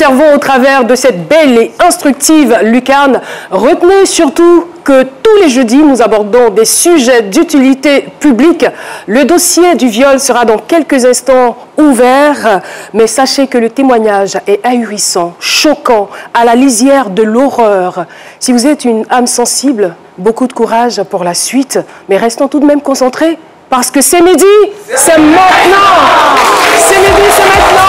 cerveau au travers de cette belle et instructive lucarne. Retenez surtout que tous les jeudis, nous abordons des sujets d'utilité publique. Le dossier du viol sera dans quelques instants ouvert, mais sachez que le témoignage est ahurissant, choquant, à la lisière de l'horreur. Si vous êtes une âme sensible, beaucoup de courage pour la suite, mais restons tout de même concentrés, parce que c'est midi, c'est maintenant. C'est midi, c'est maintenant.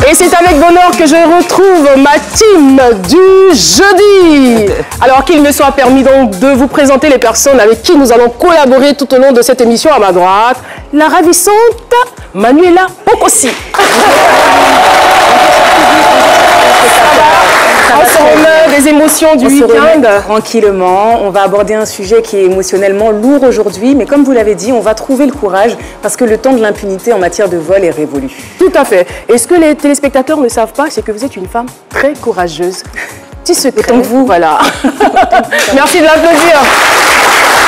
Et c'est avec bonheur que je retrouve ma team du jeudi. Alors qu'il me soit permis donc de vous présenter les personnes avec qui nous allons collaborer tout au long de cette émission. À ma droite, la ravissante Manuela Pocosi. On se remet des émotions du week-end. Tranquillement, on va aborder un sujet qui est émotionnellement lourd aujourd'hui, mais comme vous l'avez dit, on va trouver le courage parce que le temps de l'impunité en matière de vol est révolu. Tout à fait. Et ce que les téléspectateurs ne savent pas, c'est que vous êtes une femme très courageuse. Petit secret. Donc vous, voilà. Merci de l'applaudir.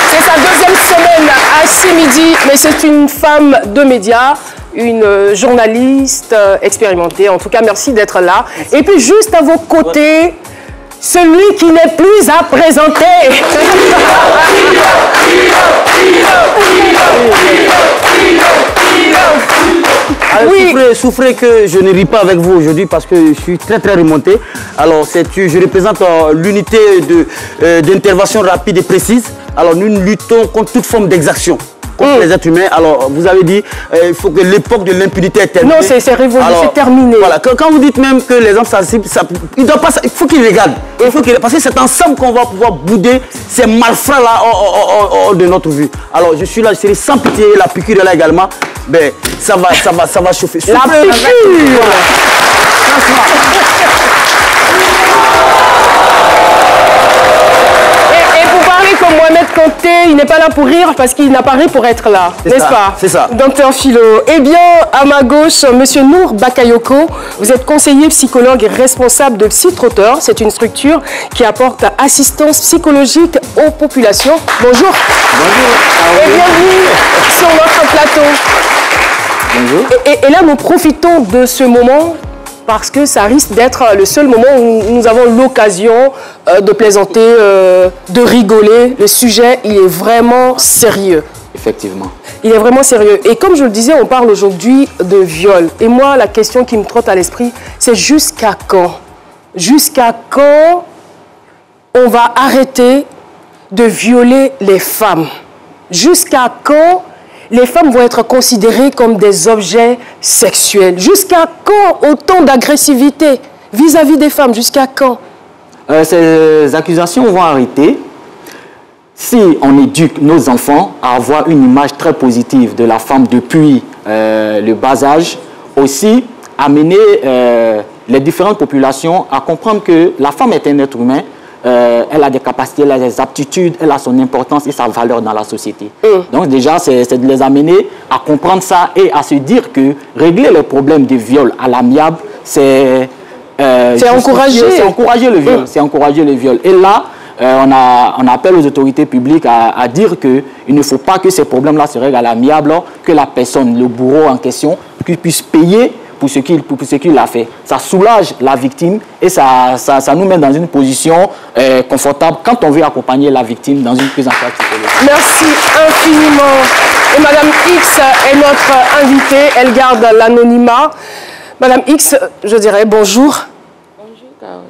C'est sa deuxième semaine à 6 midi, mais c'est une femme de médias, une journaliste expérimentée. En tout cas, merci d'être là. Et puis, juste à vos côtés, celui qui n'est plus à présenter. Alors, souffrez que je ne ris pas avec vous aujourd'hui parce que je suis très remonté. Alors, je représente l'unité d'intervention rapide et précise. Alors, nous luttons contre toute forme d'exaction contre les êtres humains. Alors, vous avez dit il faut que l'époque de l'impunité est terminée. Non, c'est révolu, c'est terminé. Voilà, quand vous dites même que les hommes sensibles, il faut qu'ils regardent. Parce que c'est ensemble qu'on va pouvoir bouder ces malfrats-là hors de notre vue. Alors, je suis là, je serai sans pitié, la piqûre est là également. Ben, ça va chauffer. La piqûre! Comme Mohamed Kanté, il n'est pas là pour rire parce qu'il n'a pas ri pour être là, n'est-ce pas? C'est ça. Docteur Philo. Eh bien, à ma gauche, Monsieur Nour Bakayoko, vous êtes conseiller psychologue et responsable de Psytroteur. C'est une structure qui apporte assistance psychologique aux populations. Bonjour. Bonjour. Et bienvenue sur notre plateau. Bonjour. Et là, nous profitons de ce moment parce que ça risque d'être le seul moment où nous avons l'occasion de plaisanter, de rigoler. Le sujet, il est vraiment sérieux. Effectivement. Il est vraiment sérieux. Et comme je le disais, on parle aujourd'hui de viol. Et moi, la question qui me trotte à l'esprit, c'est jusqu'à quand? Jusqu'à quand on va arrêter de violer les femmes? Jusqu'à quand les femmes vont être considérées comme des objets sexuels? Jusqu'à quand autant d'agressivité vis-à-vis des femmes? Jusqu'à quand? Ces accusations vont arrêter si on éduque nos enfants à avoir une image très positive de la femme depuis le bas âge. Aussi, amener les différentes populations à comprendre que la femme est un être humain. Elle a des capacités, elle a des aptitudes, elle a son importance et sa valeur dans la société. Donc déjà, c'est de les amener à comprendre ça et à se dire que régler les problèmes de viol à l'amiable, c'est encourager le viol. C'est encourager le viol. Et là, on appelle aux autorités publiques à dire qu'il ne faut pas que ces problèmes-là se règlent à l'amiable, que la personne, le bourreau en question, puisse payer pour ce qu'il a fait. Ça soulage la victime et ça nous met dans une position confortable quand on veut accompagner la victime dans une prise en charge psychologique. Merci infiniment. Et Madame X est notre invitée, elle garde l'anonymat. Madame X, je dirais bonjour.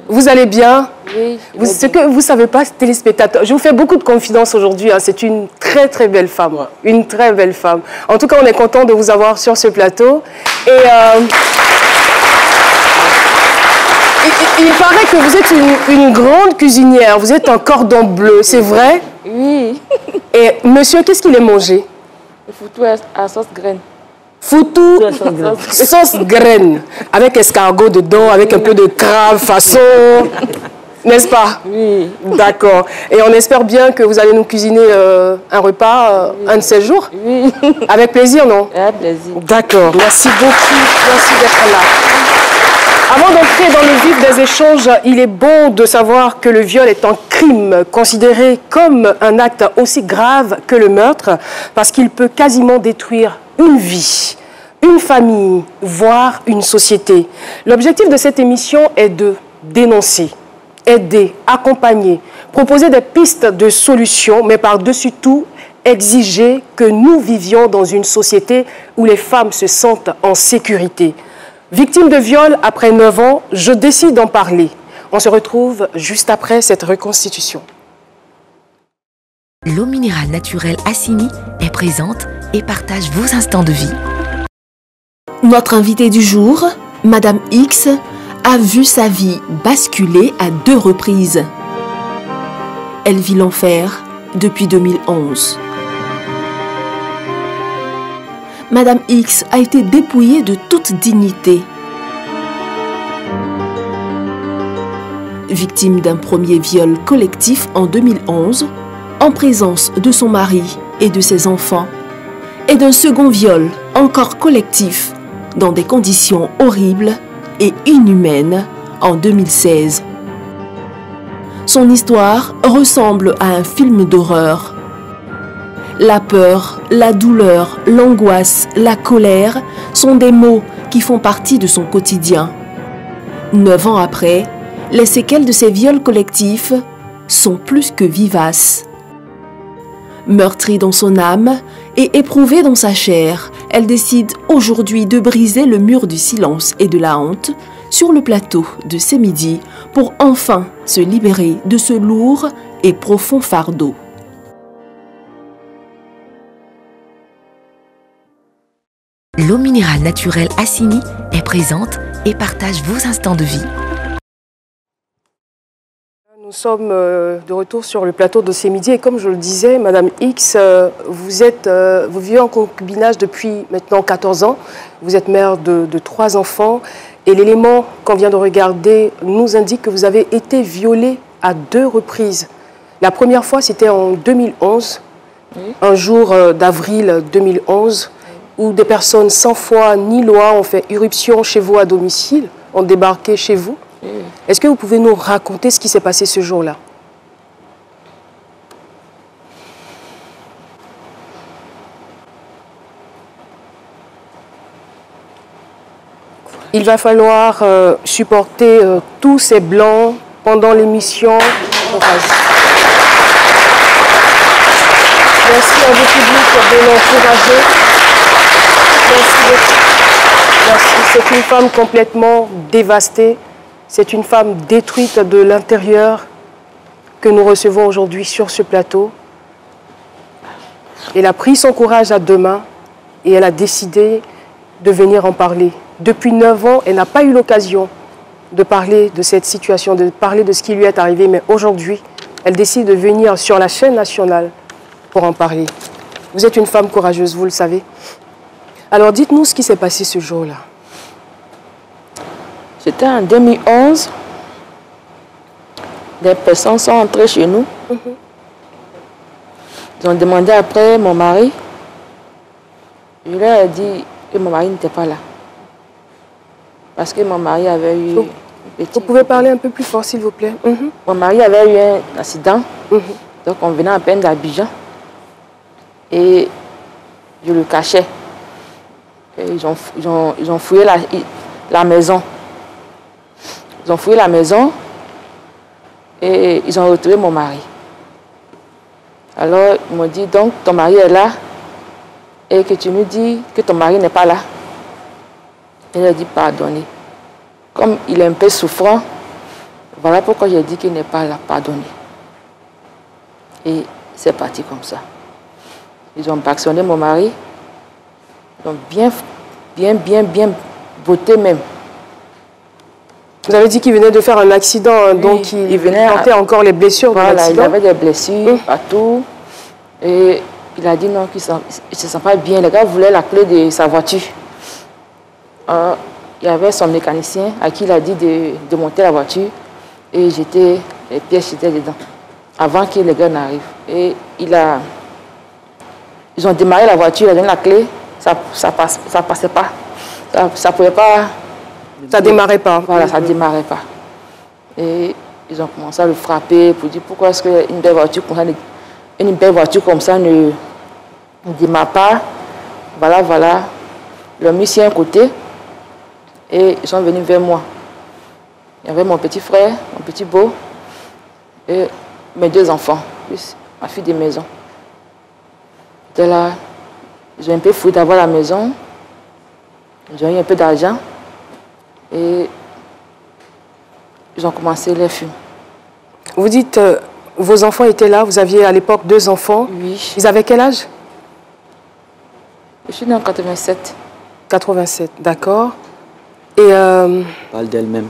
Vous allez bien? Oui. Ce que vous ne savez pas, téléspectateurs, je vous fais beaucoup de confidences aujourd'hui. Hein. C'est une très belle femme. Une très belle femme. En tout cas, on est content de vous avoir sur ce plateau. Et il paraît que vous êtes une grande cuisinière. Vous êtes un cordon bleu, c'est vrai? Oui. Et monsieur, qu'est-ce qu'il est mangé? Le foutou à sauce graine. Foutou, sauce graine, avec escargot dedans, avec un peu de crabe, façon, n'est-ce pas? Oui. D'accord. Et on espère bien que vous allez nous cuisiner un repas un de ces jours? Oui. Avec plaisir, non? Avec plaisir. D'accord. Merci beaucoup. Merci d'être là. Avant d'entrer dans le vif des échanges, il est bon de savoir que le viol est un crime considéré comme un acte aussi grave que le meurtre, parce qu'il peut quasiment détruire une vie. une famille, voire une société. L'objectif de cette émission est de dénoncer, aider, accompagner, proposer des pistes de solutions, mais par-dessus tout, exiger que nous vivions dans une société où les femmes se sentent en sécurité. Victime de viol après 9 ans, je décide d'en parler. On se retrouve juste après cette reconstitution. L'eau minérale naturelle Assini est présente et partage vos instants de vie. Notre invitée du jour, Madame X, a vu sa vie basculer à 2 reprises. Elle vit l'enfer depuis 2011. Madame X a été dépouillée de toute dignité. Victime d'un premier viol collectif en 2011, en présence de son mari et de ses enfants, et d'un second viol encore collectif dans des conditions horribles et inhumaines en 2016. Son histoire ressemble à un film d'horreur. La peur, la douleur, l'angoisse, la colère sont des mots qui font partie de son quotidien. 9 ans après, les séquelles de ces viols collectifs sont plus que vivaces. Meurtrie dans son âme et éprouvée dans sa chair, elle décide aujourd'hui de briser le mur du silence et de la honte sur le plateau de C'est Midi pour enfin se libérer de ce lourd et profond fardeau. L'eau minérale naturelle Assini est présente et partage vos instants de vie. Nous sommes de retour sur le plateau de C'est Midi et comme je le disais, Madame X, vous vivez en concubinage depuis maintenant 14 ans. Vous êtes mère de 3 enfants et l'élément qu'on vient de regarder nous indique que vous avez été violée à 2 reprises. La première fois, c'était en 2011, un jour d'avril 2011, où des personnes sans foi ni loi ont fait irruption chez vous à domicile, ont débarqué chez vous. Est-ce que vous pouvez nous raconter ce qui s'est passé ce jour-là? Il va falloir supporter tous ces blancs pendant l'émission. Merci à vous public de l'encourager. Merci beaucoup. Merci. C'est une femme complètement dévastée. C'est une femme détruite de l'intérieur que nous recevons aujourd'hui sur ce plateau. Elle a pris son courage à 2 mains et elle a décidé de venir en parler. Depuis 9 ans, elle n'a pas eu l'occasion de parler de cette situation, de parler de ce qui lui est arrivé. Mais aujourd'hui, elle décide de venir sur la chaîne nationale pour en parler. Vous êtes une femme courageuse, vous le savez. Alors dites-nous ce qui s'est passé ce jour-là. C'était en 2011. Des personnes sont entrées chez nous. Ils ont demandé après mon mari. Je leur ai dit que mon mari n'était pas là. Parce que mon mari avait eu... Vous pouvez parler un peu plus fort, s'il vous plaît. Mon mari avait eu un accident. Donc on venait à peine d'Abidjan. Et je le cachais. Et ils ont fouillé la maison. Ils ont fouillé la maison et ils ont retrouvé mon mari. Alors, ils m'ont dit, donc, ton mari est là et que tu nous dis que ton mari n'est pas là. Et il a dit, pardonnez. Comme il est un peu souffrant, voilà pourquoi j'ai dit qu'il n'est pas là, pardonnez. Et c'est parti comme ça. Ils ont bâillonné mon mari. Ils ont bien botté même. Vous avez dit qu'il venait de faire un accident, oui, donc il portait encore les blessures de l'accident. Il avait des blessures partout. Et il a dit non, qu'il ne se sent pas bien. Les gars voulaient la clé de sa voiture. Il y avait son mécanicien à qui il a dit de monter la voiture. Et les pièces étaient dedans, avant que les gars n'arrivent. Et ils ont démarré la voiture, il a donné la clé, ça passait pas. Ça pouvait pas... Ça démarrait pas. Voilà, ça démarrait pas. Et ils ont commencé à le frapper pour dire pourquoi est-ce qu'une belle voiture comme ça ne démarre pas. Voilà. l'ont mis sur un côté et ils sont venus vers moi. Il y avait mon petit frère, mon petit beau et mes 2 enfants, plus ma fille de maison. De là, ils ont un peu fouillé d'avoir la maison, ils ont eu un peu d'argent et ils ont commencé les fumes. Vous dites, vos enfants étaient là, vous aviez à l'époque 2 enfants. Oui. Ils avaient quel âge? Je suis née en 87. 87, d'accord. Et... Parle d'elle-même.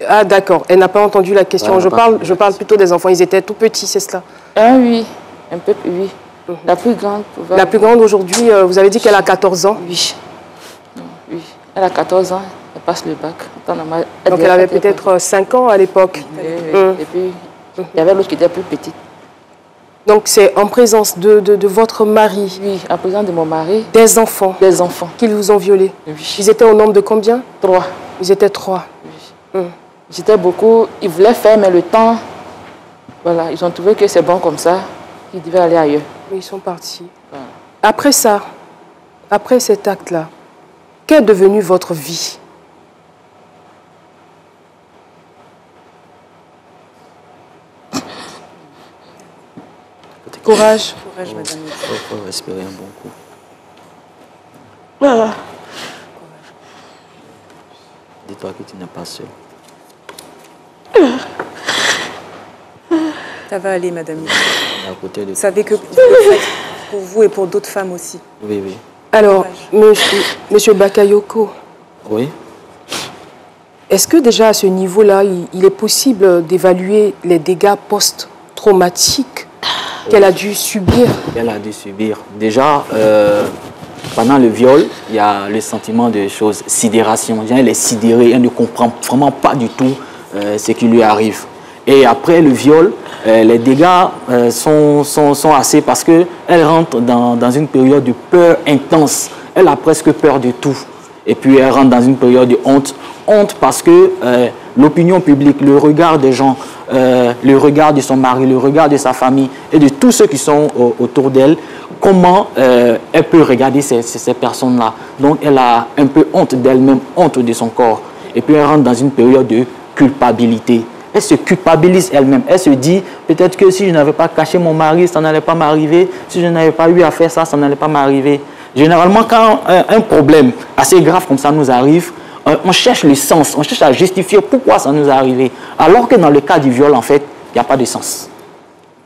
Ah d'accord, elle n'a pas entendu la question. Voilà, je parle plutôt des enfants, ils étaient tout petits, c'est cela? Oui, un peu, oui. La plus grande pouvait... La plus grande aujourd'hui, vous avez dit qu'elle a 14 ans? Oui. Oui, elle a 14 ans, elle passe le bac. Donc elle avait peut-être 5 ans à l'époque. Oui. Et puis, il y avait l'autre qui était plus petite. Donc c'est en présence de votre mari? Oui, en présence de mon mari. Des enfants? Des enfants. Qu'ils vous ont violés? Oui. Ils étaient au nombre de combien? 3. Ils étaient 3. Oui. J'étais beaucoup, ils voulaient faire, mais le temps, voilà, ils ont trouvé que c'est bon comme ça, ils devaient aller ailleurs. Ils sont partis. Voilà. Après ça, après cet acte-là, qu'est devenue votre vie? Courage. Courage, madame. Il faut respirer un bon coup. Voilà. Dis-toi que tu n'es pas seule. Ça va aller, madame. À côté de... Vous savez que vous le faites pour vous et pour d'autres femmes aussi. Oui, oui. Alors, monsieur Bakayoko, Oui. est-ce que déjà à ce niveau-là, il est possible d'évaluer les dégâts post-traumatiques qu'elle a dû subir? Elle a dû subir. Déjà, pendant le viol, il y a le sentiment de choses, sidération. Elle est sidérée, elle ne comprend vraiment pas du tout ce qui lui arrive. Et après le viol, les dégâts sont assez parce qu'elle rentre dans une période de peur intense. Elle a presque peur de tout. Et puis elle rentre dans une période de honte. Honte parce que l'opinion publique, le regard des gens, le regard de son mari, le regard de sa famille et de tous ceux qui sont autour d'elle, comment elle peut regarder ces personnes-là. Donc elle a un peu honte d'elle-même, honte de son corps. Et puis elle rentre dans une période de culpabilité. Elle se culpabilise elle-même. Elle se dit, peut-être que si je n'avais pas caché mon mari, ça n'allait pas m'arriver. Si je n'avais pas eu à faire ça, ça n'allait pas m'arriver. Généralement, quand un problème assez grave comme ça nous arrive, on cherche le sens, on cherche à justifier pourquoi ça nous est arrivé. Alors que dans le cas du viol, en fait, il n'y a pas de sens.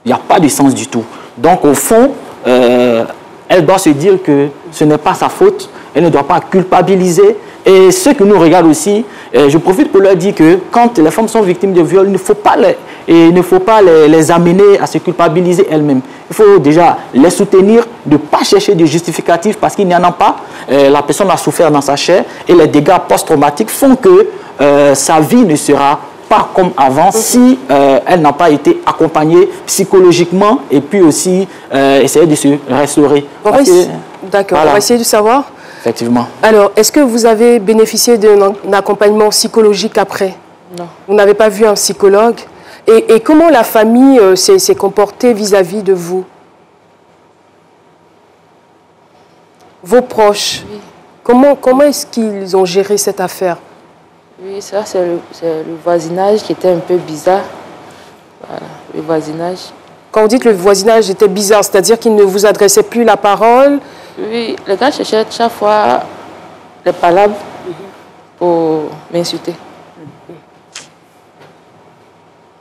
Il n'y a pas de sens du tout. Donc, au fond, elle doit se dire que ce n'est pas sa faute. Elle ne doit pas culpabiliser. Et ceux qui nous regardent aussi, je profite pour leur dire que quand les femmes sont victimes de viol, il ne faut pas les amener à se culpabiliser elles-mêmes. Il faut déjà les soutenir, de ne pas chercher de justificatifs parce qu'il n'y en a pas. La personne a souffert dans sa chair et les dégâts post-traumatiques font que sa vie ne sera pas comme avant si elle n'a pas été accompagnée psychologiquement et puis aussi essayer de se restaurer. D'accord, on va essayer de savoir. Effectivement. Alors, est-ce que vous avez bénéficié d'un accompagnement psychologique après? Non. Vous n'avez pas vu un psychologue? Et comment la famille s'est comportée vis-à-vis de vous? Vos proches, oui. Comment est-ce qu'ils ont géré cette affaire? Oui, ça c'est le voisinage qui était un peu bizarre. Voilà, le voisinage. Quand vous dites le voisinage était bizarre, c'est-à-dire qu'il ne vous adressait plus la parole? Oui, les gars cherchaient chaque fois les palabres pour m'insulter.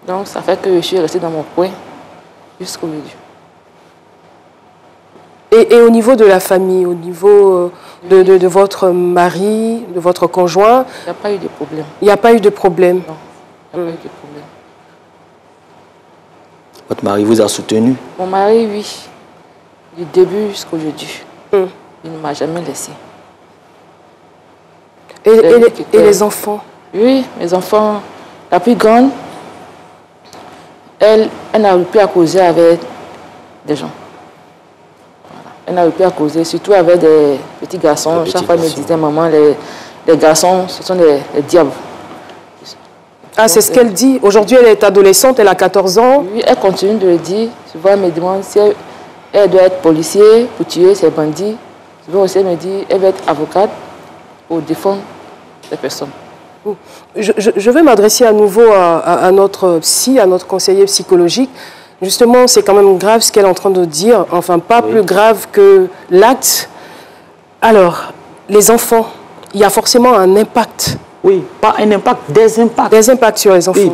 Donc ça fait que je suis restée dans mon coin jusqu'aujourd'hui. Et au niveau de la famille, au niveau de votre mari, de votre conjoint? Il n'y a pas eu de problème. Il n'y a pas eu de problème? Non, il n'y a pas eu de problème. Votre mari vous a soutenu? Mon mari, oui. Du début jusqu'aujourd'hui. Il ne m'a jamais laissé. Et les enfants? Oui, mes enfants. La plus grande, elle n'arrive plus à causer avec des gens. Voilà. Elle n'arrive plus à causer, surtout avec des petits garçons. Chaque fois, elle me disait, maman, les garçons, ce sont des diables. Ah, c'est ce qu'elle dit. Aujourd'hui, elle est adolescente, elle a 14 ans. Oui, elle continue de le dire. Souvent, elle me demande si elle doit être policier pour tuer ces bandits. elle me dit elle va être avocate pour défendre les personnes. Je vais m'adresser à nouveau à notre psy, à notre conseiller psychologique. Justement, c'est quand même grave ce qu'elle est en train de dire, enfin pas plus grave que l'acte. Alors, les enfants, il y a forcément un impact. Oui, pas un impact, des impacts. Des impacts sur les enfants. Oui,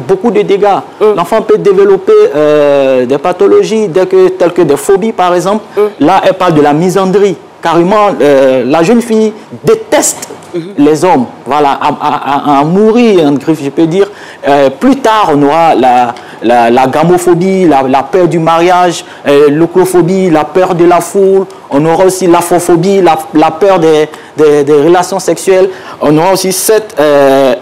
beaucoup de dégâts. L'enfant peut développer des pathologies telles que des phobies, par exemple. Là, elle parle de la misandrie. Carrément, la jeune fille déteste les hommes. Voilà, à mourir, en griffe, je peux dire. Plus tard, on aura la gamophobie, la peur du mariage, l'oclophobie, la peur de la foule. On aura aussi l'aphophobie, la peur des relations sexuelles. On aura aussi cette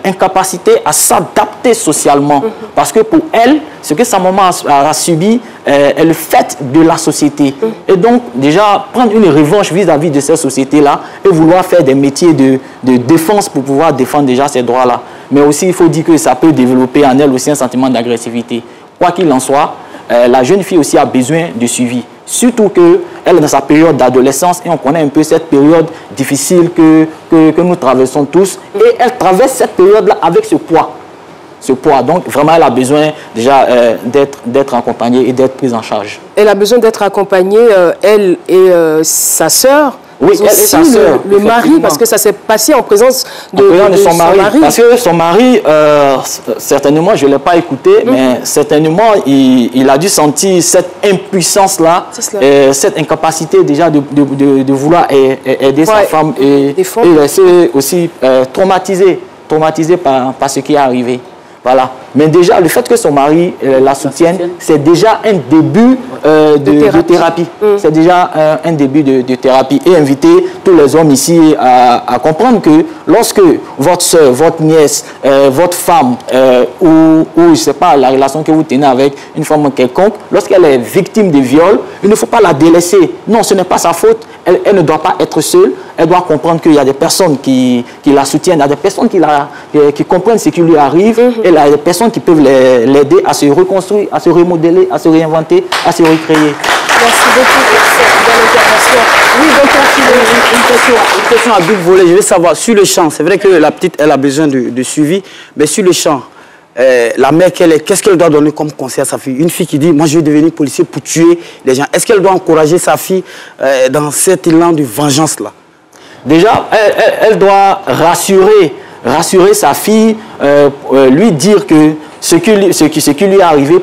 incapacité à s'adapter socialement. Parce que pour elle, ce que sa maman a subi est le fait de la société. Et donc, déjà, prendre une revanche vis-à-vis de cette société-là et vouloir faire des métiers de défense pour pouvoir défendre déjà ces droits-là. Mais aussi, il faut dire que ça peut développer en elle aussi un sentiment d'agressivité. Quoi qu'il en soit, la jeune fille aussi a besoin de suivi. Surtout qu'elle est dans sa période d'adolescence et on connaît un peu cette période difficile que nous traversons tous. Et elle traverse cette période-là avec ce poids. Donc, vraiment, elle a besoin déjà d'être accompagnée et d'être prise en charge. Elle a besoin d'être accompagnée, elle et sa sœur. Oui, elle et sa sœur. Le mari, parce que ça s'est passé en présence de son mari. Parce que son mari, certainement, je ne l'ai pas écouté, mais certainement, il a dû sentir cette impuissance-là, cette incapacité déjà de vouloir aider sa femme et laisser aussi traumatisé par ce qui est arrivé. Voilà. Mais déjà, le fait que son mari la soutienne, c'est déjà un début de thérapie. C'est déjà un début de thérapie. Et inviter tous les hommes ici à comprendre que lorsque votre soeur, votre nièce, votre femme, ou je ne sais pas, la relation que vous tenez avec une femme quelconque, lorsqu'elle est victime de viol, il ne faut pas la délaisser. Non, ce n'est pas sa faute. Elle ne doit pas être seule. Elle doit comprendre qu'il y a des personnes qui la soutiennent, il y a des personnes qui comprennent ce qui lui arrive, et il y a des personnes qui peuvent l'aider à se reconstruire, à se remodeler, à se réinventer, à se recréer. Merci beaucoup pour cette belle intervention. Oui, une question à double volet. Je veux savoir, sur le champ, c'est vrai que la petite, elle a besoin de suivi, mais sur le champ, la mère, qu'est-ce qu'elle doit donner comme conseil à sa fille? Une fille qui dit, moi je vais devenir policier pour tuer les gens. Est-ce qu'elle doit encourager sa fille dans cet élan de vengeance-là? Déjà, elle doit rassurer sa fille, lui dire que ce qui lui est arrivé,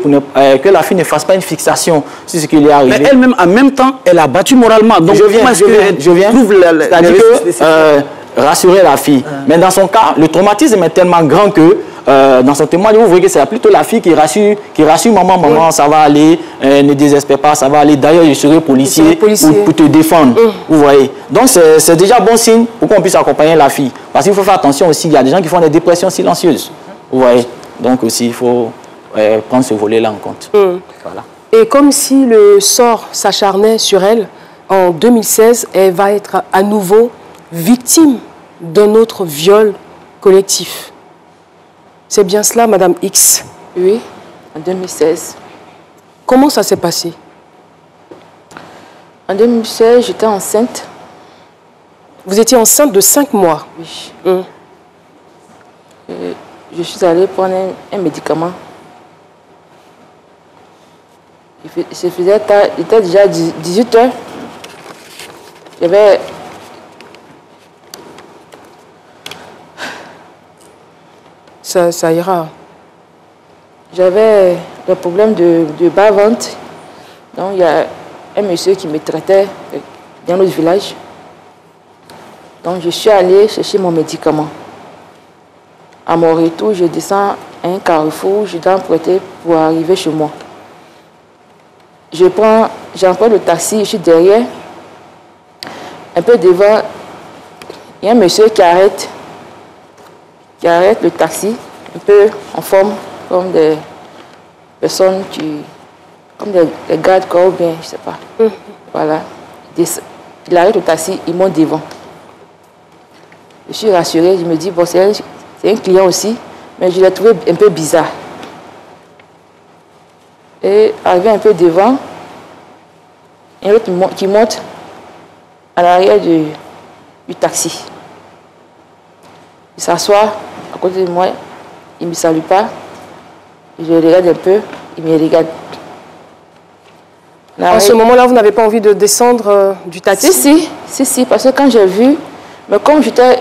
que la fille ne fasse pas une fixation sur ce qui lui est arrivé. Mais elle-même, en même temps, elle a battu moralement. Donc, je viens. C'est-à-dire que rassurer la fille. Mais dans son cas, le traumatisme est tellement grand que dans son témoignage, vous voyez que c'est plutôt la fille qui rassure maman, ça va aller, ne désespère pas, ça va aller. D'ailleurs, je serai policier pour te défendre. Vous voyez. Donc, c'est déjà bon signe pour qu'on puisse accompagner la fille. Parce qu'il faut faire attention aussi, il y a des gens qui font des dépressions silencieuses. Vous voyez. Donc aussi, il faut prendre ce volet-là en compte. Voilà. Et comme si le sort s'acharnait sur elle, en 2016, elle va être à nouveau victime d'un autre viol collectif. C'est bien cela, Madame X? Oui, en 2016. Comment ça s'est passé? En 2016, j'étais enceinte. Vous étiez enceinte de 5 mois? Oui. Je suis allée prendre un médicament. Il faisait tard, il était déjà 18 h. J'avais... Ça ira. J'avais des problèmes de bas-ventre. Donc, il y a un monsieur qui me traitait dans notre village. Donc, je suis allée chercher mon médicament. À mon retour, je descends à un carrefour, je dois emprunter pour arriver chez moi. J'emprunte le taxi, je suis derrière. Un peu devant, il y a un monsieur qui arrête le taxi, un peu en forme comme des personnes comme des gardes-corps ou bien, je ne sais pas. Voilà. Il arrête le taxi, il monte devant. Je suis rassurée, je me dis, bon, c'est un client aussi, mais je l'ai trouvé un peu bizarre. Et arrivé un peu devant, un autre qui monte, à l'arrière du taxi. Il s'assoit à côté de moi, il ne me salue pas. Je le regarde un peu, il me regarde. En ce moment-là, vous n'avez pas envie de descendre du taxi? Si, parce que quand j'ai vu, mais comme j'étais...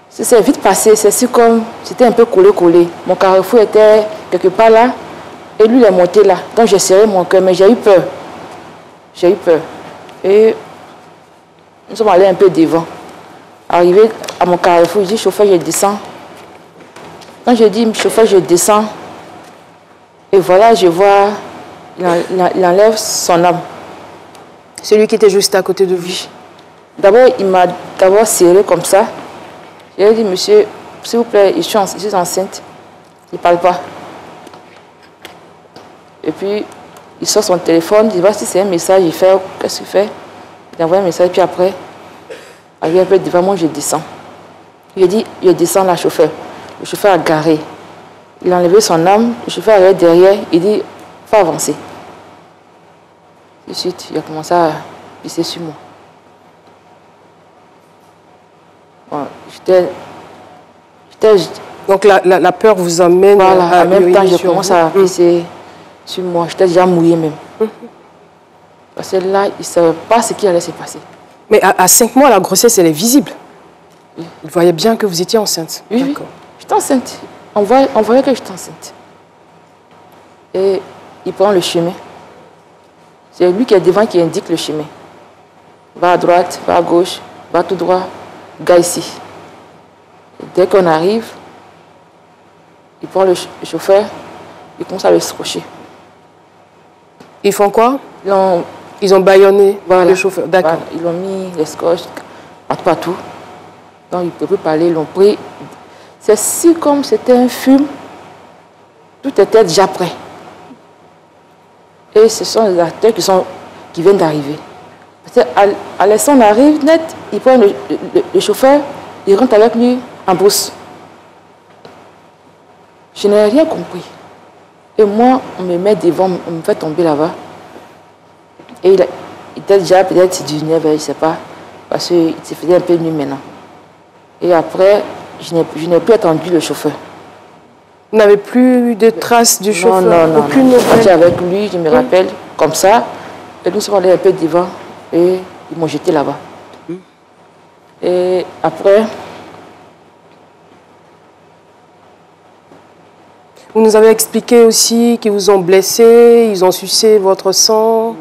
C'est vite passé, c'est comme... C'était un peu collé. Mon carrefour était quelque part là, et lui, il est monté là. Donc j'ai serré mon cœur, mais j'ai eu peur. Et nous sommes allés un peu devant. Arrivé à mon carrefour, je dis, chauffeur, je descends. Quand je dis, chauffeur, je descends, et voilà, je vois, il enlève son âme. Celui qui était juste à côté de vous. D'abord, il m'a serré comme ça. J'ai dit, monsieur, s'il vous plaît, je suis enceinte. Il ne parle pas. Et puis, il sort son téléphone, il dit, si c'est un message, il fait, qu'est-ce qu'il fait? Il envoie un message, puis après, arrivé un peu devant moi, je descends. Il dit, je descends là, chauffeur. Le chauffeur a garé. Il a enlevé son âme, le chauffeur arrive derrière, il dit, faut avancer. De suite, il a commencé à pisser sur moi. Bon, donc la peur vous amène à en même temps, je commence à pisser sur moi. J'étais déjà mouillée même. Parce que là, il ne savait pas ce qui allait se passer. Mais à 5 mois, la grossesse, elle est visible. Oui. Il voyait bien que vous étiez enceinte. Oui. J'étais enceinte. On voyait que j'étais enceinte. Et il prend le chemin. C'est lui qui est devant qui indique le chemin. Va à droite, va à gauche, va tout droit, gars ici. Et dès qu'on arrive, il prend le chauffeur, il commence à le scotcher. Ils font quoi? Ils ont bâillonné le chauffeur. D'accord. Voilà. Ils ont mis les scotch partout. Donc il ne peut plus parler, ils l'ont pris. C'est si comme c'était un film, tout était déjà prêt. Et ce sont les acteurs qui viennent d'arriver. Alessandre arrive net, il prend le chauffeur, il rentre avec lui en brousse. Je n'ai rien compris. Et moi, on me met devant, on me fait tomber là-bas. Et il était déjà peut-être 19, je ne sais pas, parce qu'il se faisait un peu nuit maintenant. Et après, je n'ai plus attendu le chauffeur. Vous n'avez plus de traces du chauffeur? Non. Aucune nouvelle. J'étais avec lui, je me rappelle, comme ça. Et nous sommes allés un peu devant et ils m'ont jeté là-bas. Et après... Vous nous avez expliqué aussi qu'ils vous ont blessé, ils ont sucé votre sang.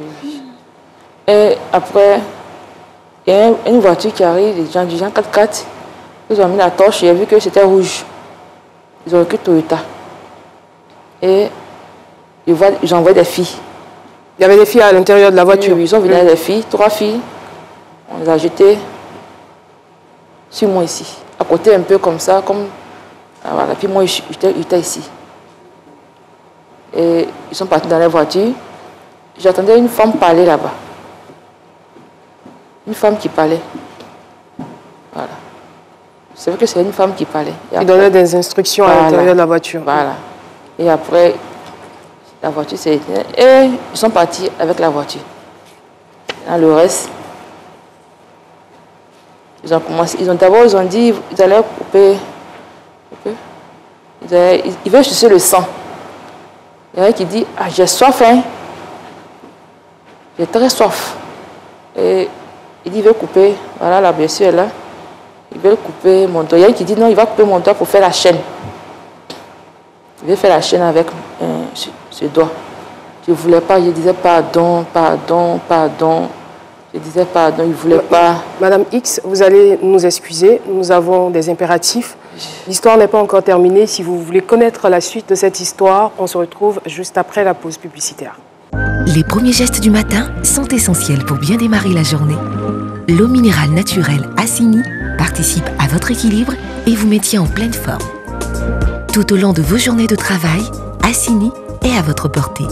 Et après, il y a une voiture qui arrive, des gens 4x4. Ils ont mis la torche, j'ai vu que c'était rouge. Ils ont écrit Toyota. Et ils envoient des filles. Il y avait des filles à l'intérieur de la voiture? Oui, ils ont venu des filles, 3 filles. On les a jetées sur moi ici. À côté un peu comme ça, comme... Voilà, puis moi j'étais ici. Et ils sont partis dans la voiture. J'attendais une femme parler là-bas. Une femme qui parlait. Voilà. C'est vrai que c'est une femme qui parlait. Qui donnait des instructions à l'intérieur de la voiture. Voilà. Et après, la voiture s'est éteinte. Et ils sont partis avec la voiture. Dans le reste, ils ont commencé. D'abord, ils ont dit qu'ils allaient couper. Ils veulent sucer le sang. Il y en a qui dit, ah, j'ai soif, hein. J'ai très soif. Et il dit, il veut couper. Voilà, la blessure est là. Il veut couper mon doigt. Il y en a qui dit, non, il va couper mon doigt pour faire la chaîne. Il veut faire la chaîne avec ce doigt. Je ne voulais pas, je disais pardon. Je disais pardon, il ne voulait pas. Madame X, vous allez nous excuser, nous avons des impératifs. L'histoire n'est pas encore terminée. Si vous voulez connaître la suite de cette histoire, on se retrouve juste après la pause publicitaire. Les premiers gestes du matin sont essentiels pour bien démarrer la journée. L'eau minérale naturelle Assini participe à votre équilibre et vous maintient en pleine forme. Tout au long de vos journées de travail, Assini est à votre portée.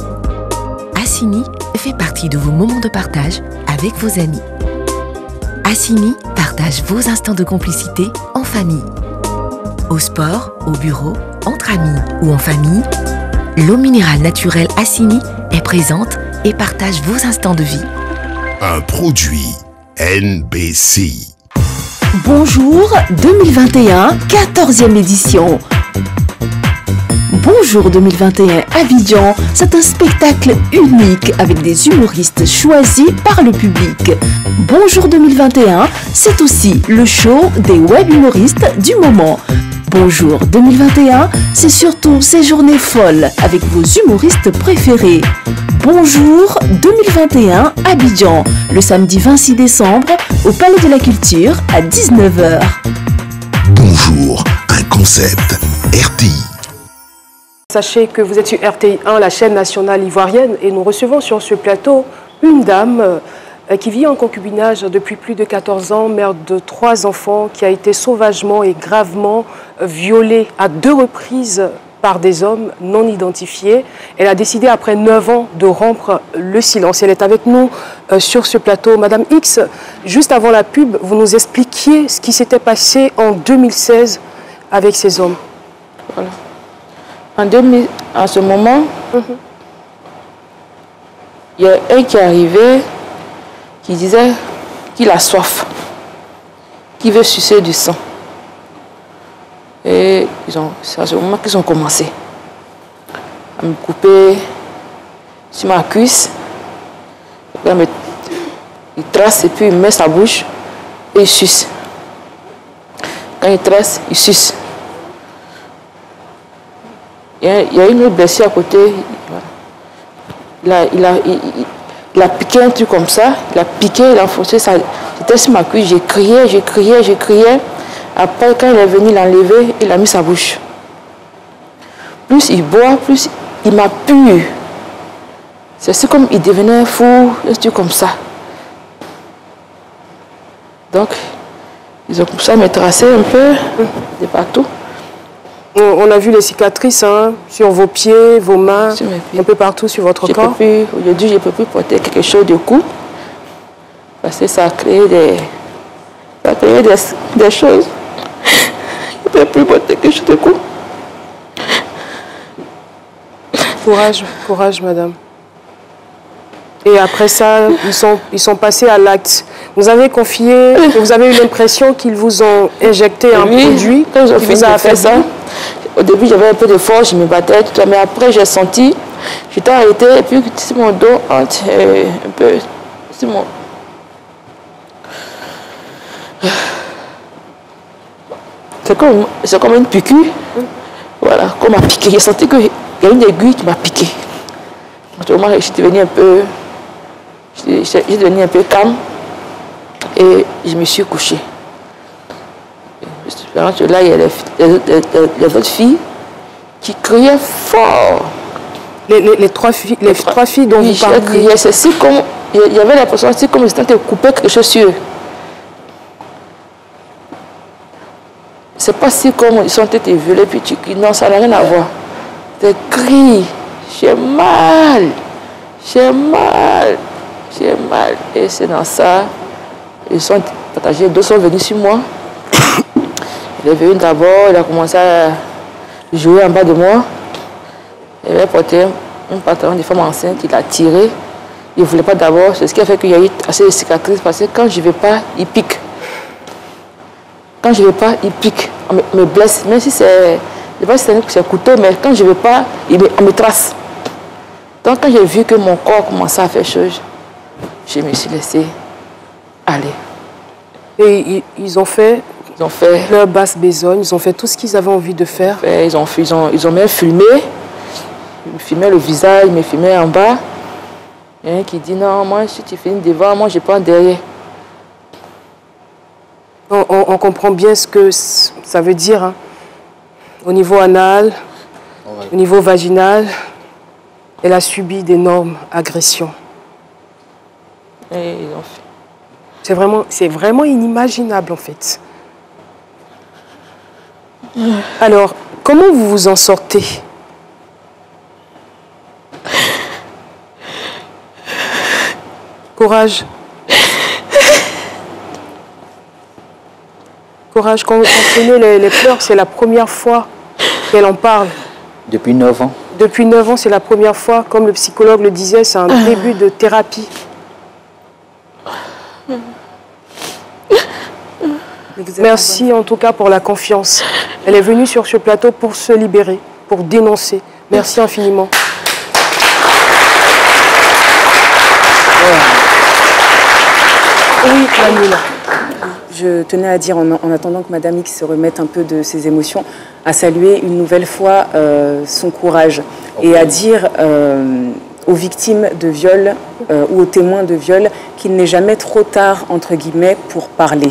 Assini fait partie de vos moments de partage avec vos amis. Assini partage vos instants de complicité en famille. Au sport, au bureau, entre amis ou en famille, l'eau minérale naturelle Assini est présente et partage vos instants de vie. Un produit NBC. Bonjour 2021, 14e édition. Bonjour 2021 Abidjan, c'est un spectacle unique avec des humoristes choisis par le public. Bonjour 2021, c'est aussi le show des web humoristes du moment. Bonjour 2021, c'est surtout ces journées folles avec vos humoristes préférés. Bonjour 2021 Abidjan, le samedi 26 décembre au Palais de la Culture à 19h. Bonjour, un concept RTI. Sachez que vous êtes sur RTI1, la chaîne nationale ivoirienne, et nous recevons sur ce plateau une dame qui vit en concubinage depuis plus de 14 ans, mère de 3 enfants, qui a été sauvagement et gravement violée à 2 reprises par des hommes non identifiés. Elle a décidé après 9 ans de rompre le silence. Elle est avec nous sur ce plateau. Madame X, juste avant la pub, vous nous expliquiez ce qui s'était passé en 2016 avec ces hommes. Voilà. En ce moment, il y a un qui est arrivé qui disait qu'il a soif, qu'il veut sucer du sang. Et c'est à ce moment qu'ils ont commencé à me couper sur ma cuisse. Il trace et puis il met sa bouche et il suce. Quand il trace, il suce. Il y a une autre blessure à côté. Il a piqué un truc comme ça. Il a piqué, il a enfoncé ça. J'étais sur ma cuisse, j'ai crié. Après, quand il est venu l'enlever, il a mis sa bouche. Plus il boit, plus il m'a pu. C'est comme il devenait fou, un truc comme ça. Donc, ils ont commencé à me tracer un peu de partout. On a vu les cicatrices sur vos pieds, vos mains, un peu partout sur votre corps. Aujourd'hui, je ne peux plus porter quelque chose de cou. Parce que ça a créé des choses. Je ne peux plus porter quelque chose de cou. Courage, madame. Et après ça, ils sont passés à l'acte. Vous avez confié, vous avez eu l'impression qu'ils vous ont injecté un produit quand ils ont qui fini vous a de faire ça. Au début, j'avais un peu de force, je me battais, tout ça, mais après, j'ai senti, j'étais arrêtée, et puis c'est mon dos un peu, c'est comme une piqûre, voilà, qu'on m'a piqué. J'ai senti qu'il y a une aiguille qui m'a piqué. Moi, je suis devenue un peu calme, et je me suis couchée. Là, il y a les autres filles qui criaient fort. Les trois filles dont vous parliez. C'est comme, il y avait l'impression, c'est comme si c'était coupé quelque chose sur eux. C'est pas si comme ils sont été violés, puis tu cries. Non, ça n'a rien à voir. Des cris. J'ai mal. Et c'est dans ça. Ils sont partagés. 2 sont venus sur moi. Il est venu d'abord, il a commencé à jouer en bas de moi. Il avait porté un pantalon de femme enceinte, il a tiré. Il ne voulait pas d'abord, c'est ce qui a fait qu'il y a eu assez de cicatrices, parce que quand je ne vais pas, il pique. Quand je ne vais pas, il pique, on me blesse. Même si c'est, je ne sais pas si c'est un couteau, mais quand je ne vais pas, on me trace. Donc quand j'ai vu que mon corps commençait à faire chose, je me suis laissée aller. Et ils ont fait leur basse besogne, ils ont fait tout ce qu'ils avaient envie de faire. Ils ont même filmé. Ils me filmaient le visage, ils me filmaient en bas. Il y a un qui dit non, moi si tu filmes devant, moi je prends derrière. On comprend bien ce que ça veut dire. Au niveau anal, au niveau vaginal, elle a subi d'énormes agressions. Et ils ont fait. C'est vraiment inimaginable en fait. Alors, comment vous vous en sortez? Courage. Courage, quand vous comprenez les pleurs, c'est la première fois qu'elle en parle. Depuis 9 ans. Depuis 9 ans, c'est la première fois. Comme le psychologue le disait, c'est un début de thérapie. Merci en tout cas pour la confiance. Elle est venue sur ce plateau pour se libérer, pour dénoncer. Merci infiniment. Oui, Manuela. Je tenais à dire, en attendant que Madame X se remette un peu de ses émotions, à saluer une nouvelle fois son courage et à dire aux victimes de viol ou aux témoins de viol qu'il n'est jamais trop tard, entre guillemets, pour parler.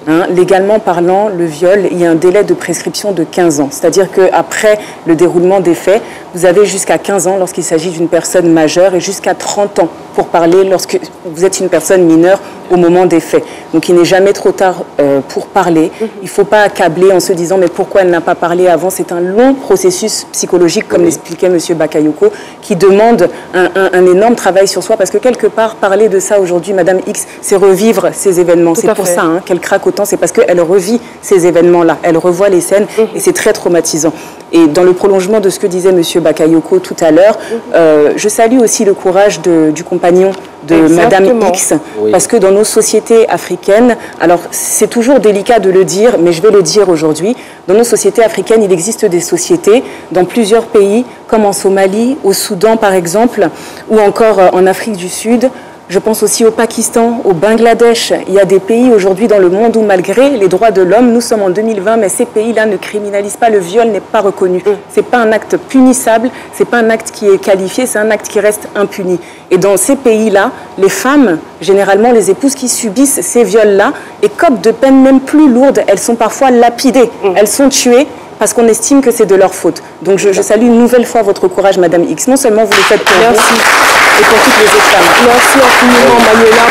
Hein, légalement parlant, le viol, il y a un délai de prescription de 15 ans. C'est-à-dire qu'après le déroulement des faits, vous avez jusqu'à 15 ans lorsqu'il s'agit d'une personne majeure et jusqu'à 30 ans pour parler lorsque vous êtes une personne mineure au moment des faits. Donc il n'est jamais trop tard pour parler. Il ne faut pas accabler en se disant mais pourquoi elle n'a pas parlé avant. C'est un long processus psychologique, comme l'expliquait M. Bakayoko, qui demande un énorme travail sur soi parce que quelque part, parler de ça aujourd'hui, Madame X, c'est revivre ces événements. C'est pour ça qu'elle craque autant, c'est parce qu'elle revit ces événements-là. Elle revoit les scènes et c'est très traumatisant. Et dans le prolongement de ce que disait M. Bakayoko tout à l'heure, je salue aussi le courage du compagnon de Madame X, parce que dans nos sociétés africaines, alors c'est toujours délicat de le dire, mais je vais le dire aujourd'hui, dans nos sociétés africaines, il existe des sociétés dans plusieurs pays, comme en Somalie, au Soudan par exemple, ou encore en Afrique du Sud. Je pense aussi au Pakistan, au Bangladesh. Il y a des pays aujourd'hui dans le monde où, malgré les droits de l'homme, nous sommes en 2020, mais ces pays-là ne criminalisent pas, le viol n'est pas reconnu. C'est pas un acte punissable, c'est pas un acte qui est qualifié, c'est un acte qui reste impuni. Et dans ces pays-là, les femmes, généralement les épouses qui subissent ces viols-là, écopent de peines même plus lourdes. Elles sont parfois lapidées, elles sont tuées parce qu'on estime que c'est de leur faute. Donc je salue une nouvelle fois votre courage, Madame X. Non seulement vous le faites pour vous, et pour toutes les autres femmes. Merci infiniment, Manuela,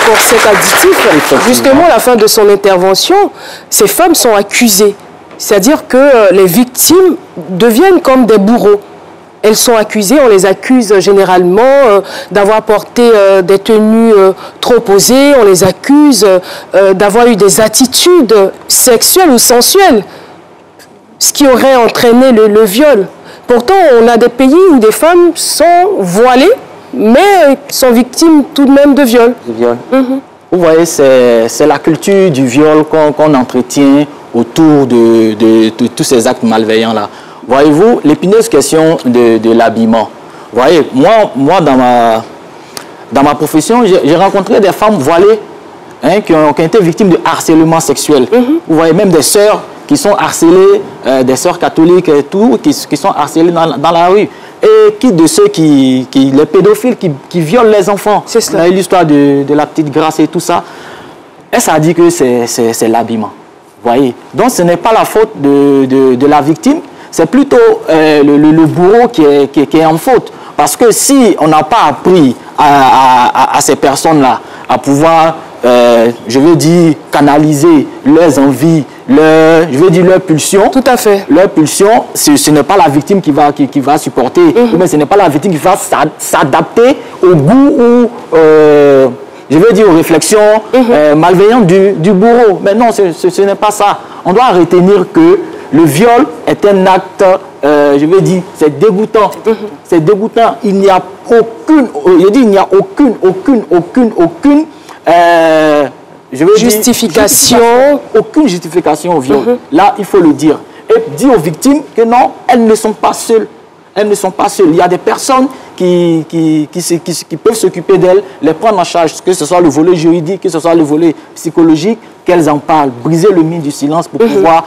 pour cet additif. Justement, à la fin de son intervention, ces femmes sont accusées. C'est-à-dire que les victimes deviennent comme des bourreaux. Elles sont accusées, on les accuse généralement d'avoir porté des tenues trop posées, on les accuse d'avoir eu des attitudes sexuelles ou sensuelles, ce qui aurait entraîné le viol. Pourtant, on a des pays où des femmes sont voilées, mais sont victimes tout de même de viol. Vous voyez, c'est la culture du viol qu'on entretient autour de tous ces actes malveillants-là. Voyez-vous, l'épineuse question de l'habillement. Vous voyez, moi dans ma profession, j'ai rencontré des femmes voilées qui ont été victimes de harcèlement sexuel. Vous voyez, même des sœurs qui sont harcelées, des sœurs catholiques et tout, qui sont harcelées dans la rue. Et qui de ceux les pédophiles qui violent les enfants. C'est cela. On a eu l'histoire de la petite Grâce et tout ça. Et ça dit que c'est l'habillement. Voyez. Donc ce n'est pas la faute de la victime, c'est plutôt le bourreau qui est en faute. Parce que si on n'a pas appris à ces personnes-là à pouvoir, je veux dire, canaliser leurs envies, leurs pulsions. Tout à fait. Leurs pulsions, ce n'est pas la victime qui va supporter, mais ce n'est pas la victime qui va s'adapter au goût ou, je veux dire, aux réflexions malveillantes du bourreau. Mais non, ce n'est pas ça. On doit retenir que le viol est un acte, je veux dire, c'est dégoûtant. C'est dégoûtant. Il n'y a aucune je veux justification. Aucune justification au viol. Là, il faut le dire. Et dire aux victimes que non, elles ne sont pas seules. Elles ne sont pas seules. Il y a des personnes qui peuvent s'occuper d'elles, les prendre en charge, que ce soit le volet juridique, que ce soit le volet psychologique, qu'elles en parlent, briser le mur du silence pour pouvoir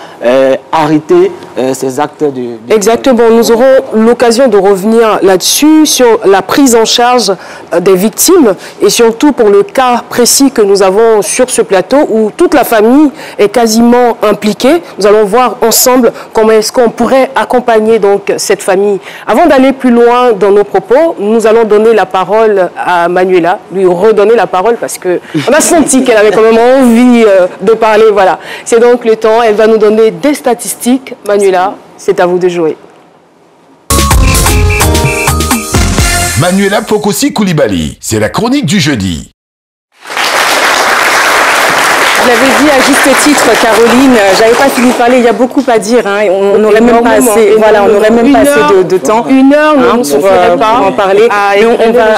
arrêter ces actes de... Exactement. Nous aurons l'occasion de revenir là-dessus, sur la prise en charge des victimes et surtout pour le cas précis que nous avons sur ce plateau où toute la famille est quasiment impliquée. Nous allons voir ensemble comment est-ce qu'on pourrait accompagner donc cette famille. Avant d'aller plus loin dans nos propos, nous allons donner la parole à Manuela, lui redonner la parole parce qu'on a senti qu'elle avait quand même envie de parler. Voilà. C'est donc le temps. Elle va nous donner des statistiques. Manuela, c'est à vous de jouer. Manuela Pokosi Koulibaly, c'est la chronique du jeudi. avez dit à juste titre, Caroline, j'avais pas fini de parler, il y a beaucoup à dire, hein, on n'aurait même pas assez, voilà, on n'aurait même pas assez de temps. Une heure, non, pour en parler. Mais on va